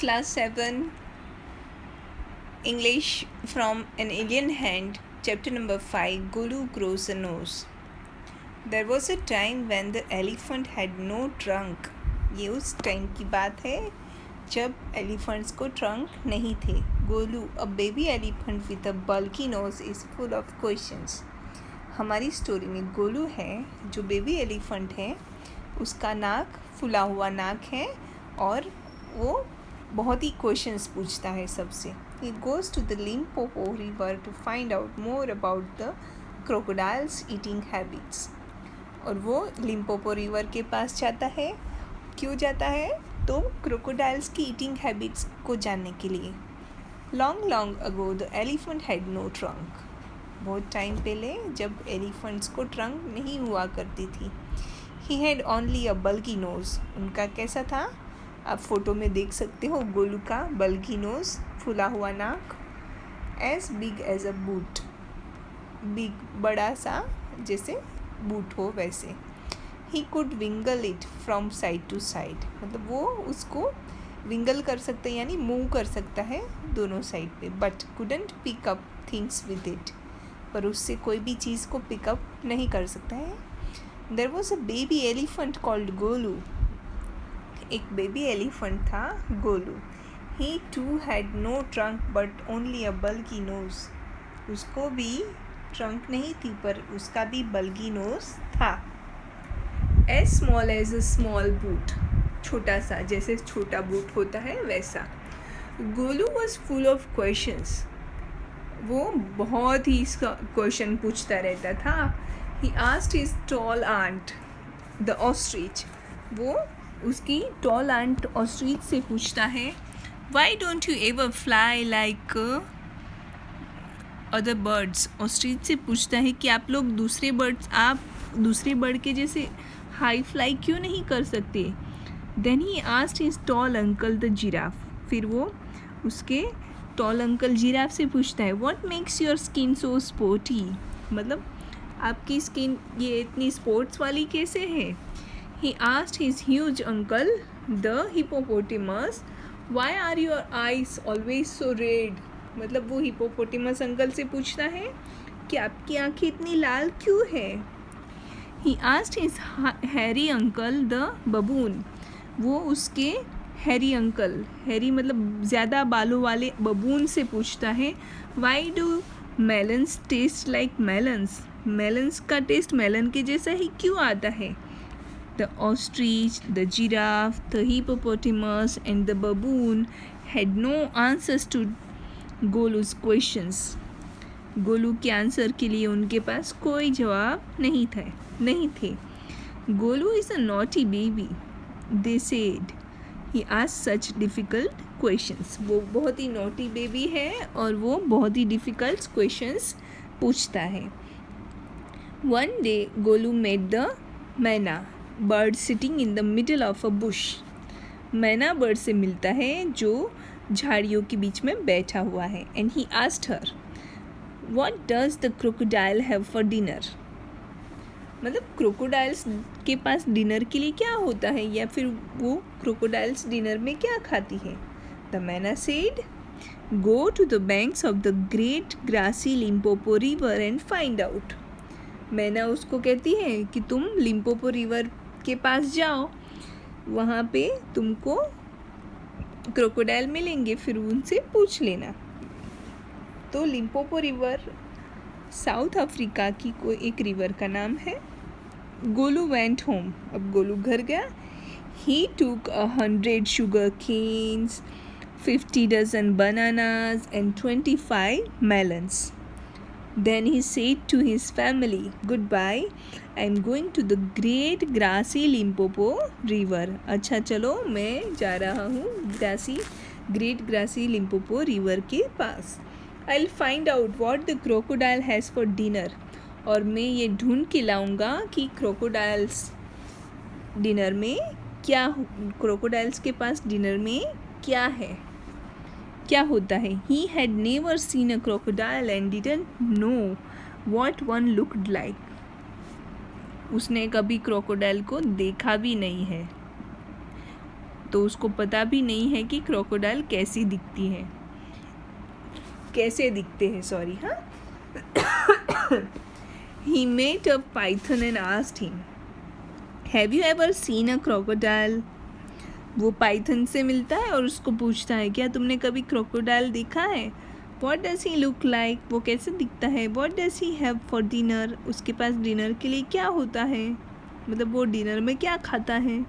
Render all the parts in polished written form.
Class 7 English from an Alien Hand, Chapter number 5 Golu Grows a Nose. There was a time when the elephant had no trunk. ये उस time की बात है जब elephants को trunk नहीं थे. Golu, a baby elephant with a bulky nose, is full of questions. हमारी स्टोरी में गोलू है जो बेबी एलिफेंट है. उसका नाक फुला हुआ नाक है और वो बहुत ही क्वेश्चंस पूछता है सबसे. He goes to the Limpopo river to find out more about the crocodiles eating habits. और वो लिम्पोपो रिवर के पास जाता है. क्यों जाता है? तो क्रोकोडाइल्स की ईटिंग हैबिट्स को जानने के लिए. Long long ago the elephant had no trunk. बहुत टाइम पहले जब एलिफेंट्स को ट्रंक नहीं हुआ करती थी. He had only a bulky nose. उनका कैसा था? आप फोटो में देख सकते हो गोलू का बल्की नोज़, फुला हुआ नाक. As big as a boot. Big, बड़ा सा, जैसे बूट हो वैसे. He could wiggle it from side to side. मतलब वो उसको विंगल कर सकता है यानी मूव कर सकता है दोनों साइड पे. But couldn't pick up things with it. पर उससे कोई भी चीज़ को पिकअप नहीं कर सकता है. There was a baby elephant called Golu. एक बेबी एलिफेंट था Golu. He too had no trunk but only a bulky nose. उसको भी ट्रंक नहीं थी पर उसका भी बल्की नोज़ था. As small as a small boot. छोटा सा, जैसे छोटा बूट होता है वैसा. Golu was full of questions. वो बहुत ही क्वेश्चन पूछता रहता था. He asked his tall aunt the ostrich. वो उसकी टॉल आंट ऑस्ट्रिच से पूछता है, why don't you ever fly like other birds. Ostrich से पूछता है कि आप दूसरे बर्ड के जैसे हाई फ्लाई क्यों नहीं कर सकते. Then he asked his tall uncle the giraffe. फिर वो उसके टॉल अंकल जिराफ से पूछता है, what makes your skin so spotty. मतलब आपकी स्किन ये इतनी स्पोर्ट्स वाली कैसे है. He asked his huge uncle, the hippopotamus, why are your eyes always so red. मतलब वो हिपोपोटेमस अंकल से पूछता है कि आपकी आंखें इतनी लाल क्यों है. He asked his hairy uncle, the baboon. वो उसके हैरी अंकल, हैरी मतलब ज़्यादा बालों वाले बबून से पूछता है, why do melons taste like melons. Melons का टेस्ट मेलन के जैसा ही क्यों आता है. The ostrich, the giraffe, the hippopotamus and the baboon had no answers to गोलू's questions. Golu के आंसर के लिए उनके पास कोई जवाब नहीं थे. Golu is a naughty baby, they said. He asked such difficult questions. वो बहुत ही naughty baby है और वो बहुत ही difficult questions पूछता है. One day Golu met the मैना bird sitting in the middle of a bush. मैना बर्ड से मिलता है जो झाड़ियों के बीच में बैठा हुआ है. And he asked her, what does the crocodile have for dinner. मतलब क्रोकोडाइल्स के पास डिनर के लिए क्या होता है या फिर वो क्रोकोडाइल्स डिनर में क्या खाती है. The myna said, go to the banks of the great grassy Limpopo river and find out. मैना उसको कहती है कि तुम लिम्पोपो रिवर के पास जाओ, वहाँ पे तुमको क्रोकोडाइल मिलेंगे, फिर उनसे पूछ लेना. तो लिम्पोपो रिवर साउथ अफ्रीका की कोई एक रिवर का नाम है. Golu went home. अब गोलू घर गया. He took 100 sugar canes, 50 dozen bananas and 25 melons. Then he said to his family, goodbye, I am going to the great grassy Limpopo river. अच्छा चलो मैं जा रहा हूँ ग्रेट ग्रासी लिम्पोपो रिवर के पास. I'll find out what the crocodile has for dinner. और मैं ये ढूंढ के लाऊंगा कि क्रोकोडाइल्स डिनर में क्या, क्रोकोडाइल्स के पास डिनर में क्या होता है. He had never seen a crocodile and didn't know what one looked like. उसने कभी क्रोकोडाइल को देखा भी नहीं है. तो उसको पता भी नहीं है कि क्रोकोडाइल कैसे दिखते हैं, सॉरी। हाँ, he met a python and asked him, have you ever seen a crocodile? वो पाइथन से मिलता है और उसको पूछता है, क्या तुमने कभी क्रोकोडाइल देखा है? What does he look like? वो कैसे दिखता है? What does he have for dinner? उसके पास डिनर के लिए क्या होता है, मतलब वो डिनर में क्या खाता है?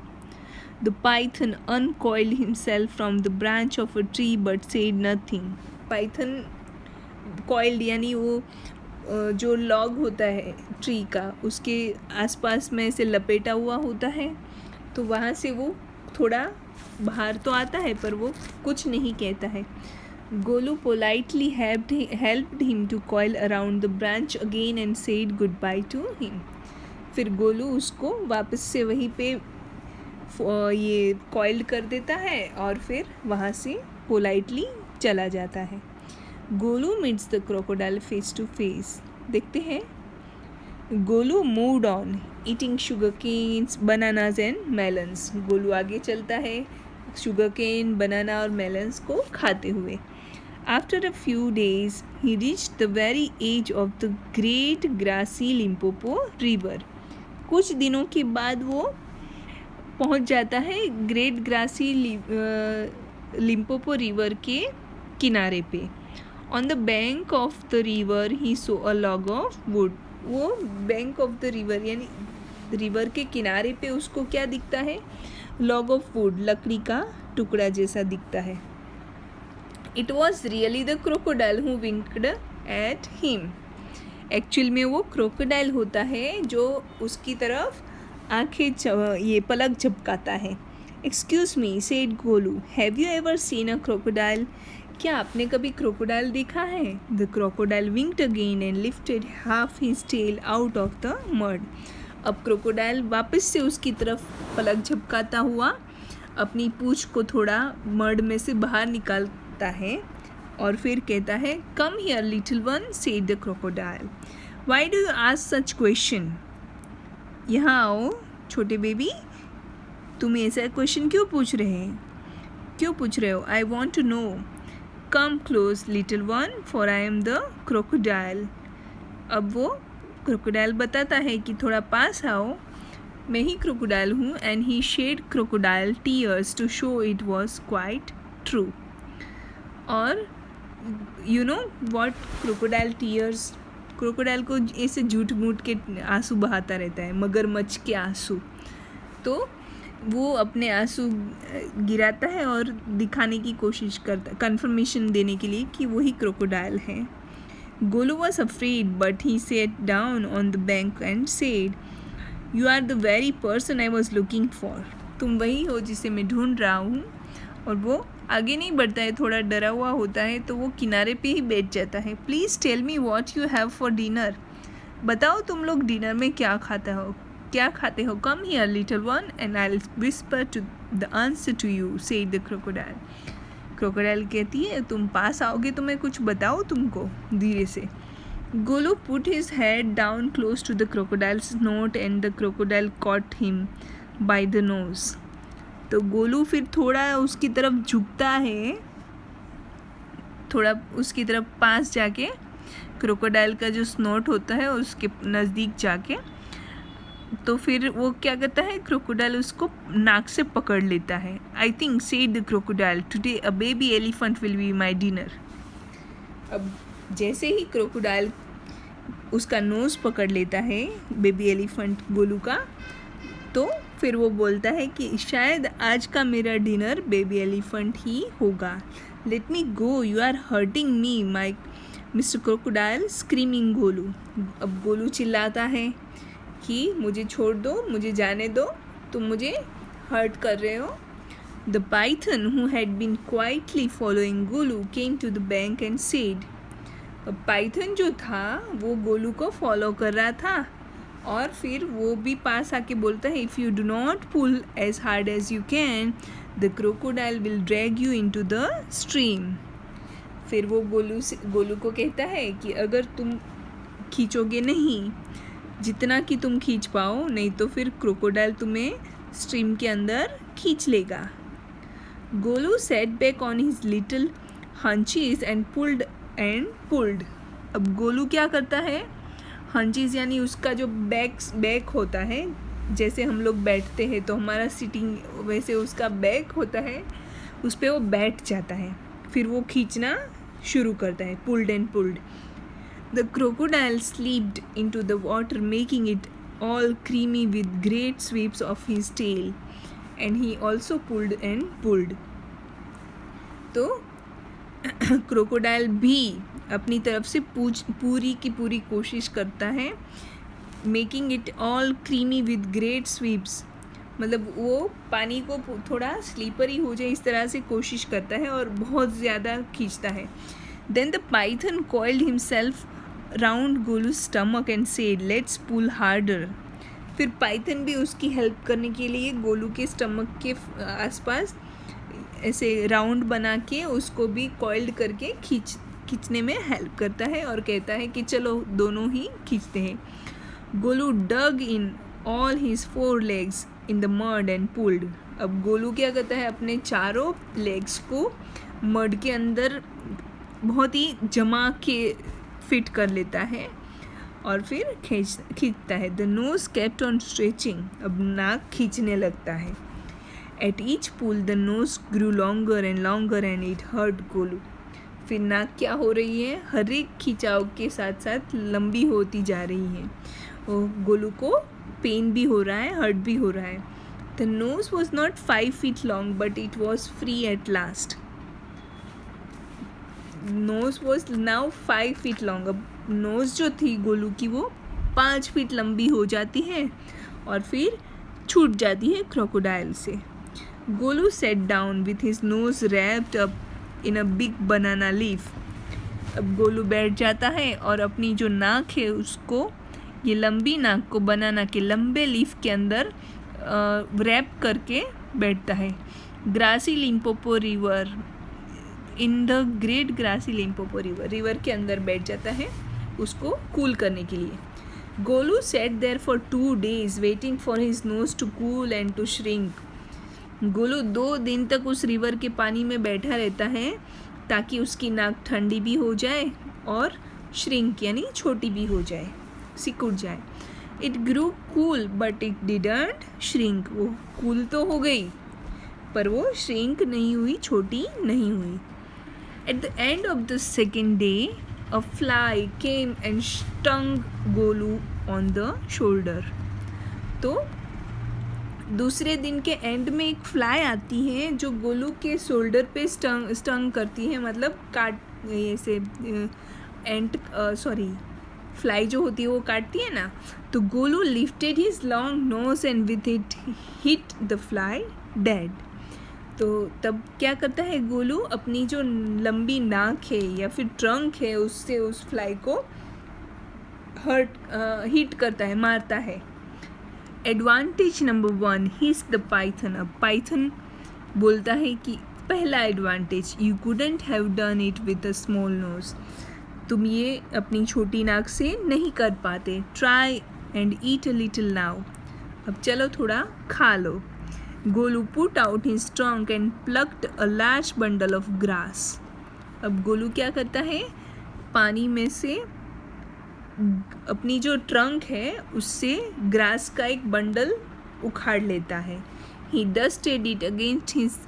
The python uncoiled himself from the branch of a tree but said nothing. Python coiled यानी वो जो लॉग होता है ट्री का, उसके आसपास में ऐसे लपेटा हुआ होता है, तो वहाँ से वो थोड़ा बाहर तो आता है पर वो कुछ नहीं कहता है। Golu politely helped him to coil around the branch again and said goodbye to him. फिर गोलू उसको वापस से वहीं पे ये कॉइल्ड कर देता है और फिर वहाँ से पोलाइटली चला जाता है। Golu meets the crocodile face to face. देखते हैं। Golu moved on eating sugar canes, bananas and melons. Golu आगे चलता है शुगर केन, बनाना और मेलन्स को खाते हुए। After a few days he reached the very edge of the great grassy Limpopo river. कुछ दिनों के बाद वो पहुंच जाता है ग्रेट ग्रासी लिम्पोपो रिवर के किनारे पे। On the bank of the river he so a log of would. वो बैंक ऑफ द रिवर यानी रिवर के किनारे पे उसको क्या दिखता है? लॉग ऑफ वुड, लकड़ी का टुकड़ा जैसा दिखता है। It was really the crocodile who winked at him. Actual में वो क्रोकोडाइल होता है जो उसकी तरफ आंखें ये पलक झपकाता है। Excuse me said Golu, have you ever seen a crocodile? क्या आपने कभी क्रोकोडाइल देखा है? The crocodile winked again and lifted half his tail out of the mud. अब क्रोकोडाइल वापस से उसकी तरफ पलक झपकाता हुआ अपनी पूंछ को थोड़ा मड में से बाहर निकालता है और फिर कहता है, कम here little one said the crocodile, why do you ask such question? यहाँ आओ छोटे बेबी, तुम ऐसा क्वेश्चन क्यों पूछ रहे हो? I want to know. Come close little one for I am the crocodile. अब वो क्रोकोडाइल बताता है कि थोड़ा पास आओ, मैं ही क्रोकोडाइल हूँ। And he shed crocodile tears to show it was quite true. और you know what crocodile tears, crocodile को ऐसे झूठ मूठ के आंसू बहाता रहता है, मगरमच्छ के आंसू। तो वो अपने आंसू गिराता है और दिखाने की कोशिश करता है, कन्फर्मेशन देने के लिए कि वही क्रोकोडाइल है। Golu was afraid but he sat down on the bank and said, you are the very person I was looking for. तुम वही हो जिसे मैं ढूंढ रहा हूँ। और वो आगे नहीं बढ़ता है, थोड़ा डरा हुआ होता है, तो वो किनारे पे ही बैठ जाता है। Please tell me what you have for dinner. बताओ तुम लोग डिनर में क्या खाते हो? Come here little one and I will whisper to the answer to you said the crocodile. Crocodile कहती है, तुम पास आओगे तो मैं कुछ बताऊँ तुमको धीरे से। Golu put his head down close to the crocodile's nose and the crocodile caught him by the nose. तो गोलू फिर थोड़ा उसकी तरफ झुकता है, थोड़ा उसकी तरफ पास जाके क्रोकोडाइल का जो स्नोट होता है उसके नज़दीक जाके, तो फिर वो क्या करता है, क्रोकोडाइल उसको नाक से पकड़ लेता है। I think said the crocodile, today a baby elephant will be my dinner. अब जैसे ही क्रोकोडाइल उसका नोज़ पकड़ लेता है बेबी एलिफेंट गोलू का, तो फिर वो बोलता है कि शायद आज का मेरा डिनर बेबी एलिफेंट ही होगा। Let me go, you are hurting me my mister crocodile screaming Golu. अब गोलू चिल्लाता है कि मुझे छोड़ दो, मुझे जाने दो, तुम मुझे हर्ट कर रहे हो। The python who had been quietly following Golu came to the bank and said. Python जो था वो गोलू को फॉलो कर रहा था और फिर वो भी पास आके बोलता है, if you do not pull as hard as you can the crocodile will drag you into the stream. फिर वो गोलू को कहता है कि अगर तुम खींचोगे नहीं जितना कि तुम खींच पाओ, नहीं तो फिर क्रोकोडाइल तुम्हें स्ट्रीम के अंदर खींच लेगा। Golu sat back on his little haunches and pulled. अब गोलू क्या करता है, हंचीज यानी उसका जो बैक होता है, जैसे हम लोग बैठते हैं तो हमारा सिटिंग वैसे उसका बैक होता है, उस पर वो बैठ जाता है, फिर वो खींचना शुरू करता है. Pulled and pulled. The crocodile slept into the water making it all creamy with great sweeps of his tail, and he also pulled and pulled. तो क्रोकोडाइल भी अपनी तरफ से पूरी की पूरी कोशिश करता है. Making it all creamy with great sweeps, मतलब वो पानी को थोड़ा स्लीपरी हो जाए इस तरह से कोशिश करता है और बहुत ज़्यादा खींचता है. Then the python coiled himself round गोलू's stomach and said, "Let's pull harder." फिर पाइथन भी उसकी हेल्प करने के लिए गोलू के स्टमक के आसपास ऐसे राउंड बना के उसको भी कॉइल्ड करके खींचने में हेल्प करता है और कहता है कि चलो दोनों ही खींचते हैं. Golu dug in all his 4 legs in the mud and pulled. अब गोलू क्या करता है, अपने चारों लेग्स को मड के अंदर बहुत ही जमा के फिट कर लेता है और फिर खींचता है. The nose kept on stretching, अब नाक खींचने लगता है. At each pull the nose grew longer and it hurt Golu. फिर नाक क्या हो रही है, हर एक खिंचाव के साथ साथ लंबी होती जा रही है और गोलू को पेन भी हो रहा है, हर्ट भी हो रहा है. The knows was not 5 feet long but it was free at last. Knows was now 5 feet long. अब नोज जो थी गोलू की वो 5 feet लंबी हो जाती है और फिर छूट जाती है क्रोकोडाइल से. Golu set down with his nose wrapped up in a big banana leaf. अब गोलू बैठ जाता है और अपनी जो नाक है उसको, ये लंबी नाक को बनाना के लंबे लीफ के अंदर रैप करके बैठता है. Grassy Limpopo river, in the great grassy Limpopo river के अंदर बैठ जाता है उसको कूल करने के लिए. Golu sat there for 2 days waiting for his nose to cool and to shrink. Golu 2 दिन तक उस रिवर के पानी में बैठा रहता है ताकि उसकी नाक ठंडी भी हो जाए और श्रिंक यानी छोटी भी हो जाए, सिकुड़ जाए. It grew cool but it didn't shrink. वो कूल तो हो गई पर वो श्रिंक नहीं हुई, छोटी नहीं हुई. At the end of the second day, a fly came and stung Golu on the shoulder. तो दूसरे दिन के एंड में एक फ्लाई आती है जो गोलू के शोल्डर पे स्टंग करती है, मतलब काट ऐसे फ्लाई जो होती है वो काटती है ना. तो Golu lifted his long nose and with it hit the fly dead. तो तब क्या करता है गोलू, अपनी जो लंबी नाक है या फिर ट्रंक है उससे उस फ्लाई को हिट करता है, मारता है. Advantage number 1, his the python. अब पाइथन बोलता है कि पहला advantage, you couldn't have done it with a small nose. तुम ये अपनी छोटी नाक से नहीं कर पाते. Try and eat a little now. अब चलो थोड़ा खा लो. Golu put out his trunk and plucked a large bundle of grass. अब गोलू क्या करता है, पानी में से अपनी जो ट्रंक है उससे ग्रास का एक बंडल उखाड़ लेता है. He dusted it against his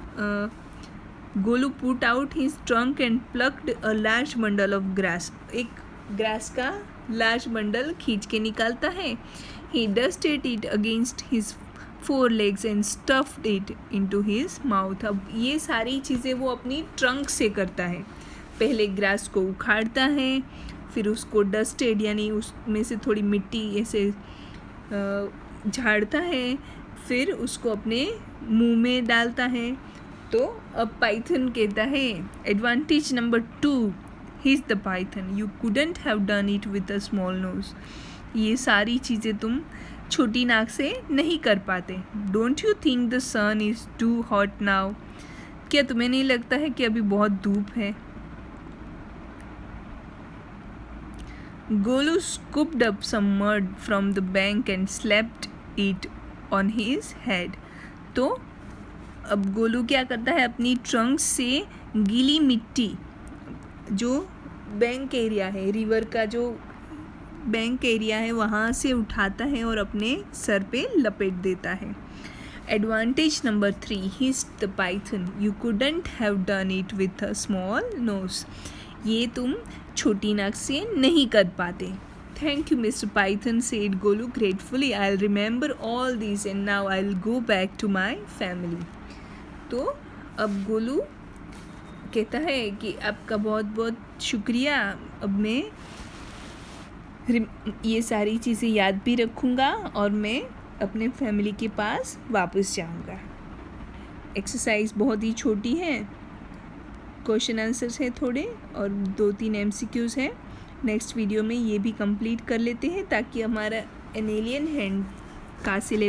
Golu put out his trunk and plucked a large bundle of grass. एक ग्रास का लार्ज बंडल खींच के निकालता है. He dusted it against his 4 legs and stuffed it into his mouth. अब ये सारी चीज़ें वो अपनी ट्रंक से करता है. पहले ग्रास को उखाड़ता है, फिर उसको डस्टेड यानी उसमें से थोड़ी मिट्टी ऐसे झाड़ता है, फिर उसको अपने मुंह में डालता है. तो अब पाइथन कहता है advantage number 2, he is the python, you couldn't have done it with a small nose. ये सारी चीज़ें तुम छोटी नाक से नहीं कर पाते. Don't you think the sun is too hot now. क्या तुम्हें नहीं लगता है कि अभी बहुत धूप है. Golu scooped up some mud from the bank and slapped it on his head. तो अब गोलू क्या करता है, अपनी ट्रंक से गीली मिट्टी जो बैंक एरिया है, रिवर का जो बैंक एरिया है वहाँ से उठाता है और अपने सर पे लपेट देता है. Advantage number 3, hissed the python, you couldn't have done it with a small nose. ये तुम छोटी नाक से नहीं कर पाते. Thank you mister Python, said Golu gratefully. I will remember all this and now I will go back to my family. तो अब गोलू कहता है कि आपका बहुत बहुत शुक्रिया, अब मैं ये सारी चीज़ें याद भी रखूँगा और मैं अपने फैमिली के पास वापस जाऊँगा. एक्सरसाइज बहुत ही छोटी है, क्वेश्चन आंसर्स है थोड़े और 2-3 MCQs है. नेक्स्ट वीडियो में ये भी कंप्लीट कर लेते हैं ताकि हमारा एनेलियन हैंड का सिलेबस